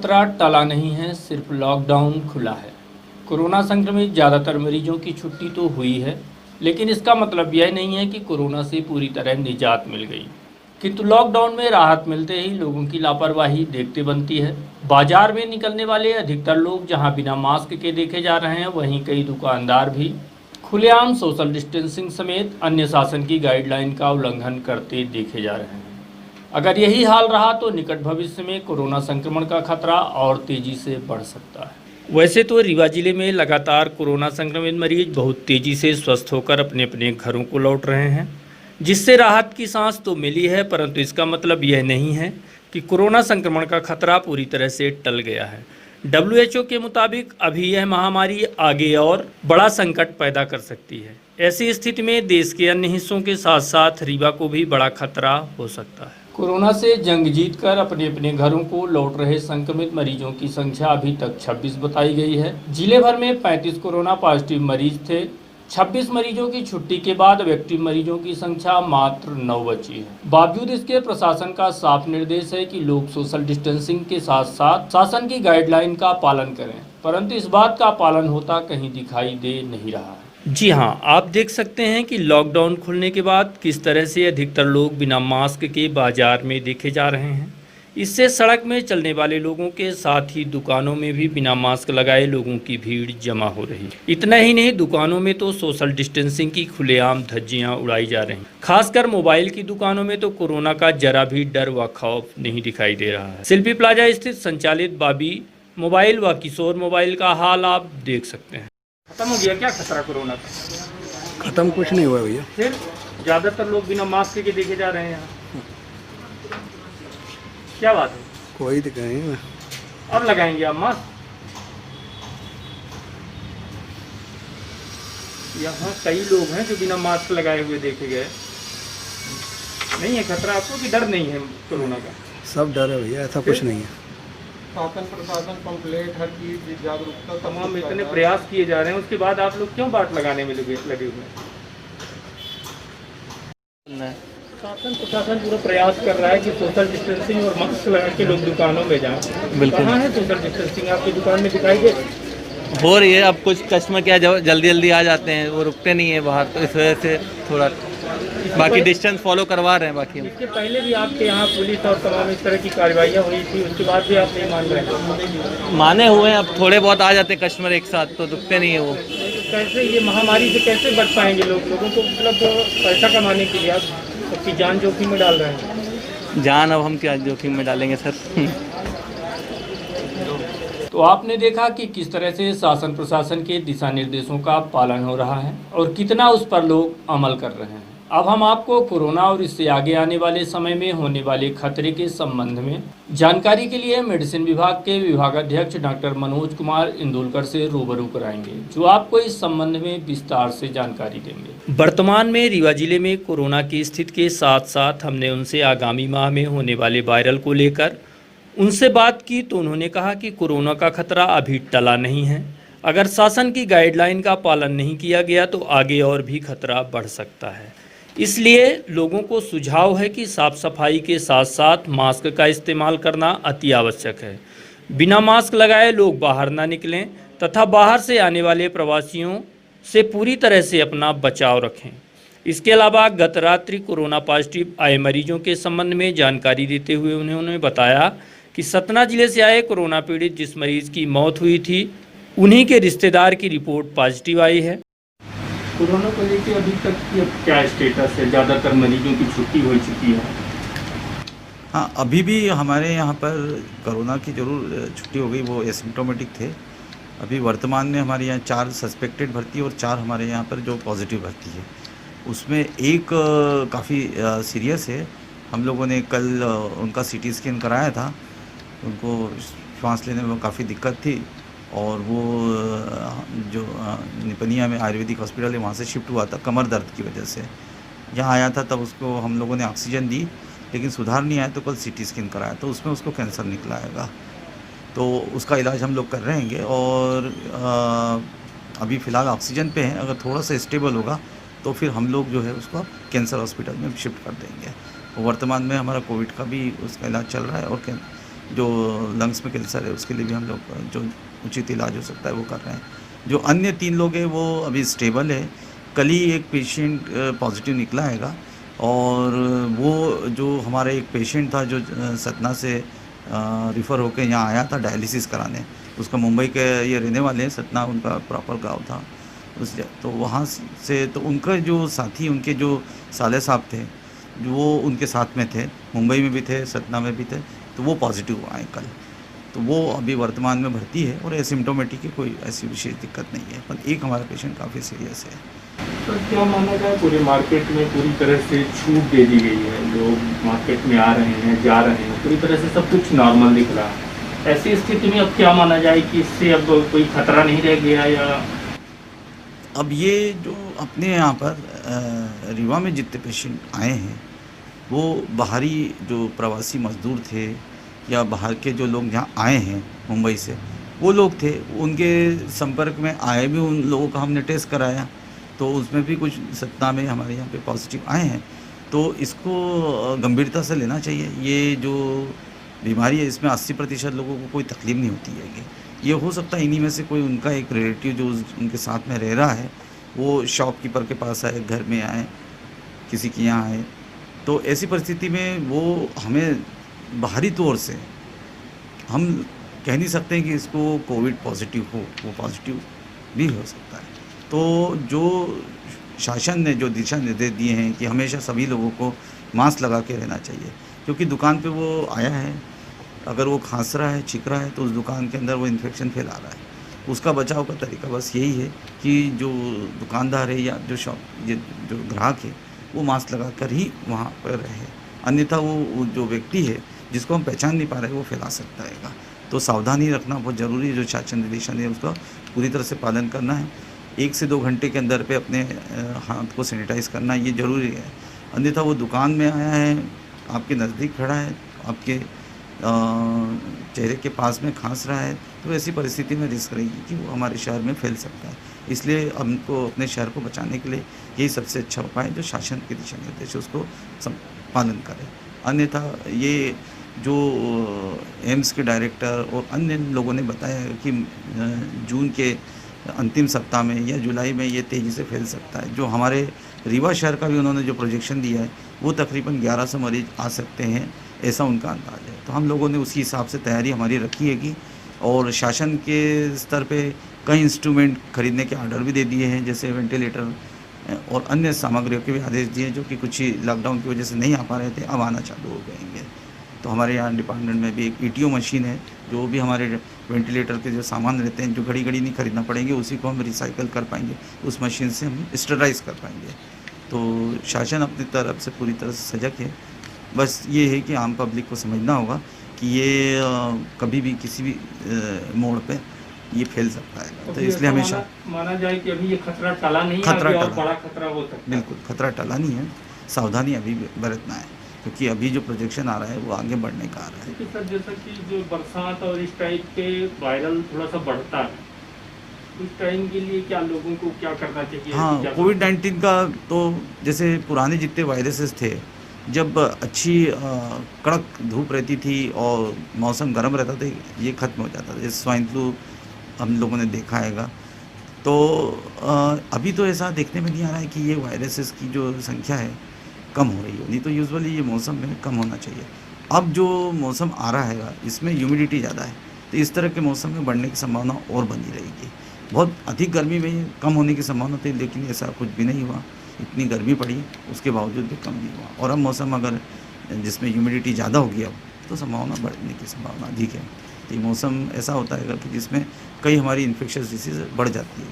खतरा टला नहीं है, सिर्फ लॉकडाउन खुला है। कोरोना संक्रमित ज़्यादातर मरीजों की छुट्टी तो हुई है, लेकिन इसका मतलब यह नहीं है कि कोरोना से पूरी तरह निजात मिल गई। किंतु लॉकडाउन में राहत मिलते ही लोगों की लापरवाही देखते बनती है। बाजार में निकलने वाले अधिकतर लोग जहां बिना मास्क के देखे जा रहे हैं, वहीं कई दुकानदार भी खुलेआम सोशल डिस्टेंसिंग समेत अन्य शासन की गाइडलाइन का उल्लंघन करते देखे जा रहे हैं। अगर यही हाल रहा तो निकट भविष्य में कोरोना संक्रमण का खतरा और तेजी से बढ़ सकता है। वैसे तो रीवा जिले में लगातार कोरोना संक्रमित मरीज बहुत तेजी से स्वस्थ होकर अपने अपने घरों को लौट रहे हैं, जिससे राहत की सांस तो मिली है, परंतु इसका मतलब यह नहीं है कि कोरोना संक्रमण का खतरा पूरी तरह से टल गया है। WHO के मुताबिक अभी यह महामारी आगे और बड़ा संकट पैदा कर सकती है। ऐसी स्थिति में देश के अन्य हिस्सों के साथ साथ रीवा को भी बड़ा खतरा हो सकता है। कोरोना से जंग जीतकर अपने अपने घरों को लौट रहे संक्रमित मरीजों की संख्या अभी तक 26 बताई गई है। जिले भर में 35 कोरोना पॉजिटिव मरीज थे। 26 मरीजों की छुट्टी के बाद एक्टिव मरीजों की संख्या मात्र 9 बची है। बावजूद इसके प्रशासन का साफ निर्देश है कि लोग सोशल डिस्टेंसिंग के साथ साथ शासन की गाइडलाइन का पालन करें, परंतु इस बात का पालन होता कहीं दिखाई दे नहीं रहा है। जी हाँ, आप देख सकते हैं कि लॉकडाउन खुलने के बाद किस तरह से अधिकतर लोग बिना मास्क के बाजार में देखे जा रहे हैं। इससे सड़क में चलने वाले लोगों के साथ ही दुकानों में भी बिना मास्क लगाए लोगों की भीड़ जमा हो रही है। इतना ही नहीं, दुकानों में तो सोशल डिस्टेंसिंग की खुलेआम धज्जियां उड़ाई जा रही हैं। खासकर मोबाइल की दुकानों में तो कोरोना का जरा भी डर व खौफ नहीं दिखाई दे रहा है। शिल्पी प्लाजा स्थित संचालित बाबी मोबाइल व किशोर मोबाइल का हाल आप देख सकते हैं। खत्म हो गया क्या खतरा कोरोना का? खत्म कुछ नहीं हुआ भैया। फिर ज्यादातर लोग बिना मास्क के देखे जा रहे हैं यहाँ। क्या बात है? कोई तो कहीं अब लगाएंगे आप मास्क? यहाँ कई लोग हैं जो बिना मास्क लगाए हुए देखे गए। नहीं है खतरा आपको कि डर नहीं है कोरोना का? सब डर है भैया, ऐसा कुछ नहीं है। शासन प्रशासन पंपलेट हर चीज जागरूकता तमाम इतने प्रयास किए जा रहे हैं, उसके बाद आप लोग क्यों बाट लगाने में लगे हुए हैं? शासन प्रशासन पूरा प्रयास कर रहा है कि सोशल डिस्टेंसिंग और मास्क लगा के लोग दुकानों में जाएं। बिल्कुल। कहाँ है सोशल डिस्टेंसिंग? आपकी दुकान में दिखाई दे हो रही है। अब कुछ कस्टमर क्या जल्दी जल्दी आ जाते हैं, वो रुकते नहीं है बाहर, तो इस वजह से थोड़ा बाकी डिस्टेंस फॉलो करवा रहे हैं। बाकी इसके पहले भी आपके यहाँ पुलिस और तमाम इस तरह की कार्रवाइयाँ हुई थी, उसके बाद भी आप नहीं मान रहे? माने हुए हैं, अब थोड़े बहुत आ जाते हैं कस्टमर एक साथ, तो रुकते नहीं है वो। तो कैसे ये महामारी से कैसे बच पाएंगे लोगों को? मतलब पैसा कमाने के लिए आप सबकी जान जोखिम में डाल रहे हैं। जान अब हम क्या जोखिम में डालेंगे सर? तो आपने देखा कि किस तरह से शासन प्रशासन के दिशा निर्देशों का पालन हो रहा है और कितना उस पर लोग अमल कर रहे हैं। अब हम आपको कोरोना और इससे आगे आने वाले समय में होने वाले खतरे के संबंध में जानकारी के लिए मेडिसिन विभाग के विभागाध्यक्ष डॉक्टर मनोज कुमार इंदुलकर से रूबरू कराएंगे, जो आपको इस संबंध में विस्तार से जानकारी देंगे। वर्तमान में रीवा जिले में कोरोना की स्थिति के साथ साथ हमने उनसे आगामी माह में होने वाले वायरल को लेकर उनसे बात की, तो उन्होंने कहा कि कोरोना का खतरा अभी टला नहीं है। अगर शासन की गाइडलाइन का पालन नहीं किया गया तो आगे और भी खतरा बढ़ सकता है। इसलिए लोगों को सुझाव है कि साफ सफाई के साथ साथ मास्क का इस्तेमाल करना अति आवश्यक है। बिना मास्क लगाए लोग बाहर ना निकलें तथा बाहर से आने वाले प्रवासियों से पूरी तरह से अपना बचाव रखें। इसके अलावा गत रात्रि कोरोना पॉजिटिव आए मरीजों के संबंध में जानकारी देते हुए उन्होंने बताया कि सतना जिले से आए कोरोना पीड़ित जिस मरीज की मौत हुई थी, उन्हीं के रिश्तेदार की रिपोर्ट पॉजिटिव आई है। कोरोना को लेकर अभी तक क्या स्टेटस है? ज़्यादातर मरीजों की छुट्टी हो चुकी है। हाँ, अभी भी हमारे यहाँ पर कोरोना की जरूर छुट्टी हो गई, वो एसिम्प्टोमेटिक थे। अभी वर्तमान में हमारे यहाँ 4 सस्पेक्टेड भर्ती है और 4 हमारे यहाँ पर जो पॉजिटिव भर्ती है। उसमें एक काफ़ी सीरियस है। हम लोगों ने कल उनका CT स्कैन कराया था, उनको श्वास लेने में काफ़ी दिक्कत थी और वो जो निपनिया में आयुर्वेदिक हॉस्पिटल है वहाँ से शिफ्ट हुआ था कमर दर्द की वजह से। यहाँ आया था तब उसको हम लोगों ने ऑक्सीजन दी, लेकिन सुधार नहीं आया, तो कल CT स्कैन कराया तो उसमें उसको कैंसर निकला आएगा। तो उसका इलाज हम लोग कर रहे हैं और अभी फ़िलहाल ऑक्सीजन पे हैं। अगर थोड़ा सा स्टेबल होगा तो फिर हम लोग जो है उसको कैंसर हॉस्पिटल में शिफ्ट कर देंगे। वर्तमान में हमारा कोविड का भी उसका इलाज चल रहा है और जो लंग्स में कैंसर है उसके लिए भी हम लोग जो उचित इलाज हो सकता है वो कर रहे हैं। जो अन्य 3 लोग हैं वो अभी स्टेबल है। कल ही एक पेशेंट पॉजिटिव निकला हैगा और वो जो हमारे एक पेशेंट था जो सतना से रिफ़र होकर यहाँ आया था डायलिसिस कराने, उसका मुंबई के ये रहने वाले हैं, सतना उनका प्रॉपर गाँव था तो वहाँ से तो उनका जो साथी उनके जो साले साहब थे वो उनके साथ में थे, मुंबई में भी थे, सतना में भी थे, तो वो पॉजिटिव आए कल। तो वो अभी वर्तमान में भर्ती है और एसिम्प्टोमेटिक है, कोई ऐसी विशेष दिक्कत नहीं है, पर एक हमारा पेशेंट काफ़ी सीरियस है। तो क्या माना जाए पूरे मार्केट में पूरी तरह से छूट दे दी गई है, लोग मार्केट में आ रहे हैं जा रहे हैं, पूरी तरह से सब कुछ नॉर्मल दिख रहा है। ऐसी स्थिति में अब क्या माना जाए कि इससे अब कोई खतरा नहीं रह गया या अब ये जो अपने यहाँ पर रीवा में जितने पेशेंट आए हैं वो बाहरी जो प्रवासी मजदूर थे या बाहर के जो लोग यहाँ आए हैं मुंबई से वो लोग थे, उनके संपर्क में आए भी उन लोगों का हमने टेस्ट कराया तो उसमें भी कुछ सतना में हमारे यहाँ पे पॉजिटिव आए हैं। तो इसको गंभीरता से लेना चाहिए। ये जो बीमारी है इसमें 80% लोगों को कोई तकलीफ नहीं होती है। ये हो सकता है इन्हीं में से कोई उनका एक रिलेटिव जो उनके साथ में रह रहा है वो शॉपकीपर के पास आए, घर में आए, किसी के यहाँ आए, तो ऐसी परिस्थिति में वो हमें बाहरी तौर से हम कह नहीं सकते हैं कि इसको कोविड पॉजिटिव हो, वो पॉजिटिव भी हो सकता है। तो जो शासन ने जो दिशा निर्देश दिए हैं कि हमेशा सभी लोगों को मास्क लगा के रहना चाहिए, क्योंकि दुकान पे वो आया है, अगर वो खांस रहा है, छिक रहा है तो उस दुकान के अंदर वो इन्फेक्शन फैला रहा है। उसका बचाव का तरीका बस यही है कि जो दुकानदार है या जो जो ग्राहक है वो मास्क लगा कर ही वहाँ पर रहे, अन्यथा वो जो व्यक्ति है जिसको हम पहचान नहीं पा रहे वो फैला सकता है। तो सावधानी रखना बहुत ज़रूरी है। जो शासन निर्देशन है उसका पूरी तरह से पालन करना है। 1 से 2 घंटे के अंदर पे अपने हाथ को सैनिटाइज करना ये ज़रूरी है। अन्यथा वो दुकान में आया है, आपके नज़दीक खड़ा है, आपके चेहरे के पास में खांस रहा है, तो ऐसी परिस्थिति में रिस्क रहेगी कि वो हमारे शहर में फैल सकता है। इसलिए हमको अपने शहर को बचाने के लिए यही सबसे अच्छा उपाय है जो शासन के दिशा निर्देश उसको पालन करें। अन्यथा ये जो एम्स के डायरेक्टर और अन्य लोगों ने बताया कि जून के अंतिम सप्ताह में या जुलाई में ये तेज़ी से फैल सकता है। जो हमारे रीवा शहर का भी उन्होंने जो प्रोजेक्शन दिया है वो तकरीबन 1100 मरीज आ सकते हैं, ऐसा उनका अंदाज़ है। तो हम लोगों ने उसी हिसाब से तैयारी हमारी रखी है कि और शासन के स्तर पे कई इंस्ट्रूमेंट खरीदने के आर्डर भी दे दिए हैं, जैसे वेंटिलेटर और अन्य सामग्रियों के भी आदेश दिए जो कि कुछ ही लॉकडाउन की वजह से नहीं आ पा रहे थे, अब आना चालू हो गएंगे। तो हमारे यहाँ डिपार्टमेंट में भी एक ईटीओ मशीन है, जो भी हमारे वेंटिलेटर के जो सामान रहते हैं जो घड़ी घड़ी नहीं खरीदना पड़ेंगे, उसी को हम रिसाइकल कर पाएंगे, उस मशीन से हम स्टरलाइज कर पाएंगे। तो शासन अपनी तरफ से पूरी तरह से सजग है। बस ये है कि आम पब्लिक को समझना होगा कि ये कभी भी किसी भी मोड़ पे ये फैल सकता है। तो इसलिए हमेशा माना जाए कि अभी ये खतरा टला नहीं है, खतरा अभी और टला बड़ा खतरा हो सकता है। बिल्कुल खतरा टला नहीं है, सावधानी अभी भी बरतना है, क्योंकि अभी जो प्रोजेक्शन आ रहा है वो आगे बढ़ने का आ रहा है। क्योंकि सर जैसा कि जो बरसात और इस टाइप के वायरल थोड़ा सा बढ़ता है, उस टाइम के लिए क्या लोगों को क्या करना चाहिए? हाँ, कोविड-19 का तो जैसे पुराने जितने वायरसेस थे, जब अच्छी कड़क धूप रहती थी और मौसम गर्म रहता था, ये ख़त्म हो जाता था। जैसे स्वाइन फ्लू हम लोगों ने देखा हैगा। तो अभी तो ऐसा देखने में नहीं आ रहा है कि ये वायरसेस की जो संख्या है कम हो रही हो, नहीं तो यूजुअली ये मौसम में कम होना चाहिए। अब जो मौसम आ रहा है इसमें ह्यूमिडिटी ज़्यादा है, तो इस तरह के मौसम में बढ़ने की संभावना और बनी रहेगी। बहुत अधिक गर्मी में कम होने की संभावना थी, लेकिन ऐसा कुछ भी नहीं हुआ। इतनी गर्मी पड़ी उसके बावजूद भी कम नहीं हुआ। और अब मौसम अगर जिसमें ह्यूमिडिटी ज़्यादा होगी अब तो संभावना बढ़ने की संभावना अधिक है। तो ये मौसम ऐसा होता है कि जिसमें कई हमारी इन्फेक्शियस डिसीज़ बढ़ जाती है।